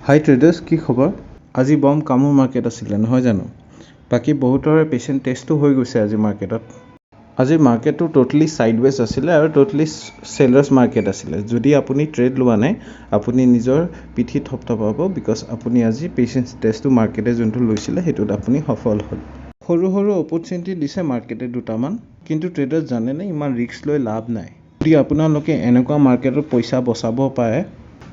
হাই traders, কি খবৰ? আজি বম কামোৰ মাৰ্কেট আছিলে নহয় জানো? বাকী বহুতৰে পেচেণ্ট টেষ্টটো হৈ গৈছে আজি মাৰ্কেটত। আজি মাৰ্কেটটো ট'টেলি ছাইডৱেজ আছিলে আৰু ট'টেলি চেলাৰ্ছ মাৰ্কেট আছিলে। যদি আপুনি ট্ৰেড লোৱা নাই, আপুনি নিজৰ পিঠিত থপথপাব বিকজ আপুনি আজি পেচেণ্ট টেষ্টটো মাৰ্কেটে যোনটো লৈছিলে সেইটোত আপুনি সফল হ'ল। সৰু সৰু অপৰচুনিটি দিছে মাৰ্কেটে দুটামান, কিন্তু ট্ৰেডাৰ্ছ জানেনে ইমান ৰিস্ক লৈ লাভ নাই। যদি আপোনালোকে এনেকুৱা মাৰ্কেটত পইচা বচাব পাৰে,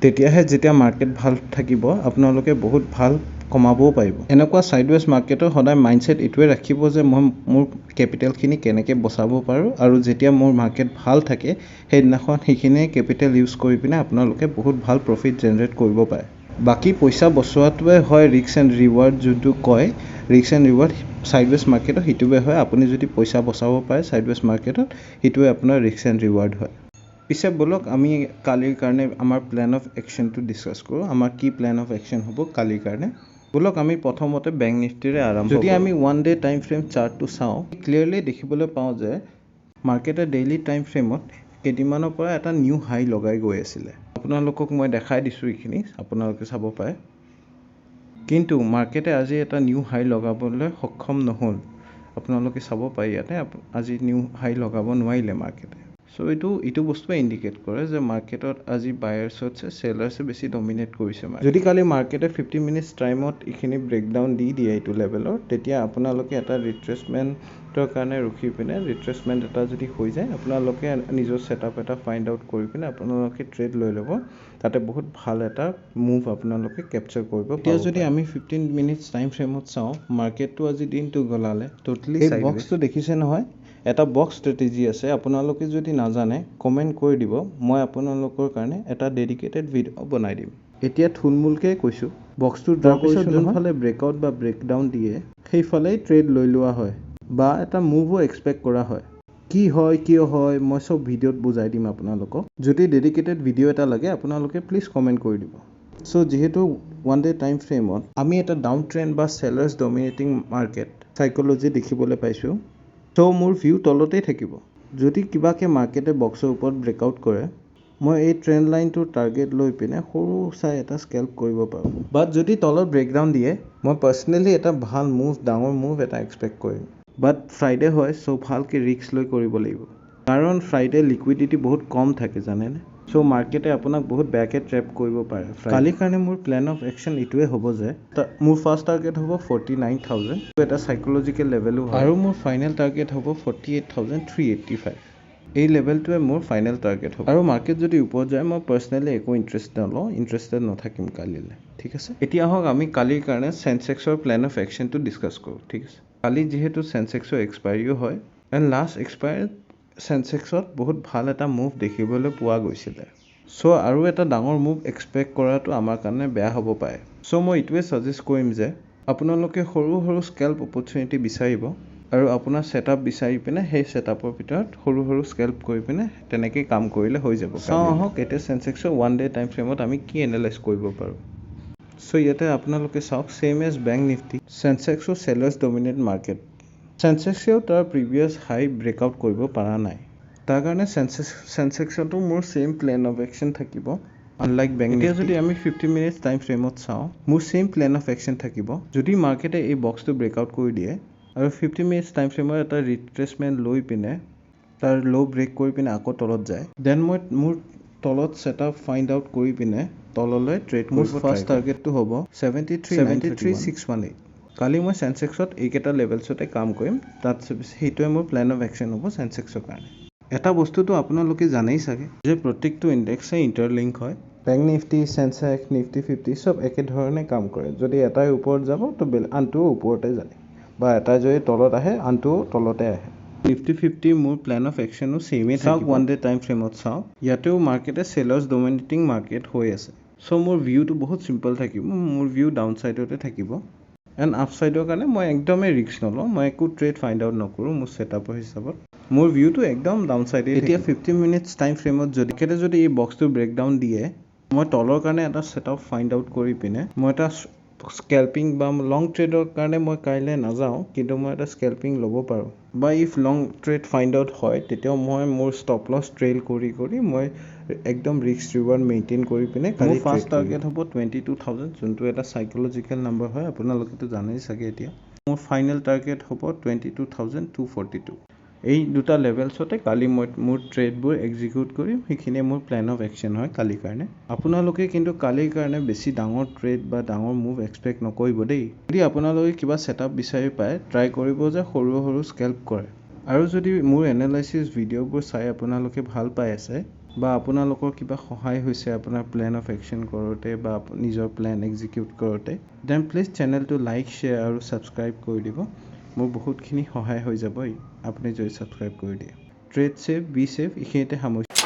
তেতিয়াহে যেতিয়া মাৰ্কেট ভাল থাকিব আপোনালোকে বহুত ভাল কমাবও পাৰিব। এনেকুৱা ছাইডৱেজ মাৰ্কেটৰ সদায় মাইণ্ডছেট এইটোৱে ৰাখিব যে মই মোৰ কেপিটেলখিনি কেনেকৈ বচাব পাৰোঁ আৰু যেতিয়া মোৰ মাৰ্কেট ভাল থাকে সেইদিনাখন সেইখিনিয়ে কেপিটেল ইউজ কৰি পিনে আপোনালোকে বহুত ভাল প্ৰফিট জেনেৰেট কৰিব পাৰে। বাকী পইচা বচোৱাটোৱে হয় ৰিস্ক এণ্ড ৰিৱাৰ্ড, যোনটো কয় ৰিস্ক এণ্ড ৰিৱাৰ্ড ছাইডৱেজ মাৰ্কেটত সেইটোৱে হয়। আপুনি যদি পইচা বচাব পাৰে ছাইডৱেজ মাৰ্কেটত, সেইটোৱে আপোনাৰ ৰিস্ক এণ্ড ৰিৱাৰ্ড হয়। পিছে ব'লক আমি কালিৰ কাৰণে আমাৰ প্লেন অফ একশ্যনটো ডিছকাছ কৰোঁ। আমাৰ কি প্লেন অফ একশ্যন হ'ব কালিৰ কাৰণে। ব'লক আমি প্ৰথমতে বেংক নিফটিৰে আৰম্ভ কৰোঁ। যদি আমি 1 ডে টাইম ফ্ৰেম চাৰ্টটো চাওঁ, ক্লিয়াৰলি দেখিবলৈ পাওঁ যে মাৰ্কেটে ডেইলি টাইম ফ্ৰেমত কেইদিনমানৰ পৰা এটা নিউ হাই লগাই গৈ আছিলে। আপোনালোকক মই দেখাই দিছোঁ এইখিনি, আপোনালোকে চাব পাৰে। কিন্তু মাৰ্কেটে আজি এটা নিউ হাই লগাবলৈ সক্ষম নহ'ল। আপোনালোকে চাব পাৰে ইয়াতে আজি নিউ হাই লগাব নোৱাৰিলে মাৰ্কেটে। চ' এইটো বস্তুৱে ইণ্ডিকেট কৰে যে মাৰ্কেটত আজি বায়াৰ্ছতছে চেলাৰ্ছে বেছি ডমিনেট কৰিছে। যদি কালি মাৰ্কেটে 50 মিনিটছ টাইমত এইখিনি ব্ৰেকডাউন দি দিয়ে এইটো লেভেলৰ, তেতিয়া আপোনালোকে এটা ৰিট্ৰেচমেণ্টৰ কাৰণে ৰখি পিনে ৰিট্ৰেচমেণ্ট এটা যদি হৈ যায়, আপোনালোকে নিজৰ ছেটআপ এটা ফাইণ্ড আউট কৰি পিনে আপোনালোকে ট্ৰেড লৈ ল'ব। তাতে বহুত ভাল এটা মুভ আপোনালোকে কেপচাৰ কৰিব পাৰিব। এতিয়া যদি আমি 15 মিনিটছ টাইম ফ্ৰেমত চাওঁ, মাৰ্কেটটো আজি দিনটো গলালে ট'টেলি এই বক্সটো দেখিছে নহয়, এটা বক্স ষ্ট্ৰেটেজি আছে। আপোনালোকে যদি নাজানে কমেণ্ট কৰি দিব, মই আপোনালোকৰ কাৰণে এটা ডেডিকেটেড ভিডিঅ' বনাই দিম। এতিয়া থুলমূলকৈ কৈছোঁ, বক্সটো ড্ৰ কৰিছোঁ, যোনফালে ব্ৰেকআউট বা ব্ৰেকডাউন দিয়ে সেইফালেই ট্ৰেড লৈ লোৱা হয় বা এটা মুভো এক্সপেক্ট কৰা হয়। কি হয় কিয় হয় মই চব ভিডিঅ'ত বুজাই দিম আপোনালোকক। যদি ডেডিকেটেড ভিডিঅ' এটা লাগে আপোনালোকে প্লিজ কমেণ্ট কৰি দিব। চ' যিহেতু 1 ডে টাইম ফ্ৰেমত আমি এটা ডাউন ট্ৰেণ্ড বা চেলাৰ্ছ ডমিনেটিং মাৰ্কেট চাইক'লজি দেখিবলৈ পাইছোঁ, চ' মোৰ ভিউ তলতেই থাকিব। যদি কিবাকে মাৰ্কেটে বক্সৰ ওপৰত ব্ৰেকআউট কৰে, মই এই ট্ৰেণ্ড লাইনটোৰ টাৰ্গেট লৈ পিনে সৰু চাই এটা স্কেল্প কৰিব পাৰোঁ। বাট যদি তলত ব্ৰেকডাউন দিয়ে, মই পাৰ্চনেলি এটা ভাল মুভ, ডাঙৰ মুভ এটা এক্সপেক্ট কৰিম। বাট ফ্ৰাইডে হয়, চ' ভালকৈ ৰিস্ক লৈ কৰিব লাগিব। কাৰণ ফ্ৰাইডে লিকুইডিটি বহুত কম থাকে জানেনে? চ' মাৰ্কেটে আপোনাক বহুত বেয়াকৈ ট্ৰেপ কৰিব পাৰে। কালিৰ কাৰণে মোৰ প্লেন অফ একশ্যন এইটোৱে হ'ব যে মোৰ ফাৰ্ষ্ট টাৰ্গেট হ'ব 49,000, এটা চাইক'লজিকেল লেভেলো হয়, আৰু মোৰ ফাইনেল টাৰ্গেট হ'ব 48,385। এই লেভেলটোৱে মোৰ ফাইনেল টাৰ্গেট হ'ব। আৰু মাৰ্কেট যদি ওপৰত যায়, মই পাৰ্চনেলি একো ইণ্টাৰেষ্টেড নাথাকিম কালিলৈ। ঠিক আছে, এতিয়া আহক আমি কালিৰ কাৰণে চেনচেক্সৰ প্লেন অফ একশ্যনটো ডিছকাছ কৰোঁ। ঠিক আছে, কালি যিহেতু চেনচেক্সৰ এক্সপায়াৰিও হয় এণ্ড লাষ্ট এক্সপায়াৰ্ড চেনচেক্সত বহুত ভাল এটা মুভ দেখিবলৈ পোৱা গৈছিলে। চ' আৰু এটা ডাঙৰ মুভ এক্সপেক্ট কৰাটো আমাৰ কাৰণে বেয়া হ'ব পাৰে। চ' মই এইটোৱে ছাজেষ্ট কৰিম যে আপোনালোকে সৰু সৰু স্কেল্প অপৰচুনিটি বিচাৰিব আৰু আপোনাৰ ছেটআপ বিচাৰি পিনে সেই ছেটআপৰ ভিতৰত সৰু সৰু স্কেল্প কৰি পিনে তেনেকৈ কাম কৰিলে হৈ যাব। চাওঁ আহক এতিয়া চেনচেক্সৰ 1 ডে টাইম ফ্ৰেমত আমি কি এনালাইজ কৰিব পাৰোঁ। চ' ইয়াতে আপোনালোকে চাওক, ছেম এজ বেংক নিফটি, চেনচেক্সো চেলাৰ্ছ ডমিনেট মাৰ্কেট। চেনচেক্সেও তাৰ প্ৰিভিয়াছ হাই ব্ৰেকআউট কৰিব পৰা নাই। তাৰ কাৰণে চেনচেক্সতো মোৰ ছেম প্লেন অফ একশ্যন থাকিব, আনলাইক বেংক নিফটি। এতিয়া যদি আমি 50 মিনিটছ টাইম ফ্ৰেমত চাওঁ, মোৰ ছেম প্লেন অফ একশ্যন থাকিব। যদি মাৰ্কেটে এই বক্সটো ব্ৰেকআউট কৰি দিয়ে আৰু 50 মিনিটছ টাইম ফ্ৰেমত এটা ৰিট্ৰেচমেণ্ট লৈ পিনে তাৰ ল' ব্ৰেক কৰি পিনে আকৌ তলত যায়, দেন মই মোৰ তলত ছেটআপ ফাইণ্ড আউট কৰি পিনে তললৈ ট্ৰেড কৰিব। মোৰ ফাৰ্ষ্ট টাৰ্গেটটো হ'ব 73,618। কালি মই চেনচেক্সত এইকেইটা লেভেলছতে কাম কৰিম, সেইটোৱে মোৰ প্লেন অফ একশ্যন হ'ব চেনচেক্সৰ কাৰণে। এটা বস্তুটো আপোনালোকে জানেই চাগে যে প্ৰত্যেকটো ইণ্ডেক্সে ইণ্টাৰলিংক হয়। বেংক নিফটি, চেনচেক্স, নিফটি 50 চব একেধৰণে কাম কৰে। যদি এটাই ওপৰত যাব তো আনটোও ওপৰতে যায়, বা এটাই যদি তলত আহে আনটোও তলতে আহে। নিফটি 50 মোৰ প্লেন অফ একশ্যনো ছেইমেই থাকিব। 1 ডে টাইম ফ্ৰেমত চাওঁ, ইয়াতেও মাৰ্কেটে চেলাৰ্ছ ডমিনেটিং মাৰ্কেট হৈ আছে। চ' মোৰ ভিউটো বহুত চিম্পল থাকিব, মোৰ ভিউ ডাউন ছাইডতে থাকিব। এণ্ড আপ ছাইডৰ কাৰণে মই একদমেই ৰিস্ক নলওঁ, মই একো ট্ৰেড ফাইণ্ড আউট নকৰোঁ মোৰ ছেটআপৰ হিচাপত। মোৰ ভিউটো একদম ডাউন ছাইডে। এতিয়া 50 মিনিটছ টাইম ফ্ৰেমত যদি এই বক্সটো ব্ৰেকডাউন দিয়ে, মই তলৰ কাৰণে এটা ছেটআপ ফাইণ্ড আউট কৰি পিনে মই এটা স্কেল্পিং বা লং ট্ৰেডৰ কাৰণে মই কাইলৈ নাযাওঁ, কিন্তু মই এটা স্কেল্পিং ল'ব পাৰোঁ। বা if long trade find out হয়, তেতিয়াও মই মোৰ ষ্টপ লছ ট্ৰেইল কৰি মই একদম ৰিস্ক ৰিৱাৰ্ড মেইনটেইন কৰি পিনে কালি ফাৰ্ষ্ট টাৰ্গেট হ'ব 22,000 যোনটো এটা সাইকোলজিকেল নাম্বাৰ হয় আপোনালোকেতো জানেই চাগে এতিয়া মোৰ ফাইনেল টাৰ্গেট হ'ব 22,242 এই দুটা লেভেলছতে কালি মই মোৰ ট্ৰেডবোৰ এক্সিকিউট কৰিম সেইখিনিয়ে মোৰ প্লেন অফ একশ্যন হয় কালিৰ কাৰণে আপোনালোকে কিন্তু কালিৰ কাৰণে বেছি ডাঙৰ ট্ৰেড বা ডাঙৰ মুভ এক্সপেক্ট নকৰিব দেই যদি আপোনালোকে কিবা ছেটআপ বিচাৰি পায় ট্ৰাই কৰিব যে সৰু সৰু স্কেল্প কৰে আৰু যদি মোৰ এনালাইচিছ ভিডিঅ'বোৰ চাই আপোনালোকে ভাল পাই আছে বা আপোনালোকৰ কিবা সহায় হৈছে আপোনাৰ প্লেন অফ একশ্যন কৰোঁতে বা নিজৰ প্লেন এক্সিকিউট কৰোঁতে দেন প্লিজ চেনেলটো লাইক শ্বেয়াৰ আৰু ছাবস্ক্ৰাইব কৰি দিব মোৰ বহুতখিনি সহায় হৈ যাব আপুনি যদি ছাবস্ক্ৰাইব কৰি দিয়ে ট্ৰেড ছেফ বি ছেফ এইখিনিতে সামৰিছোঁ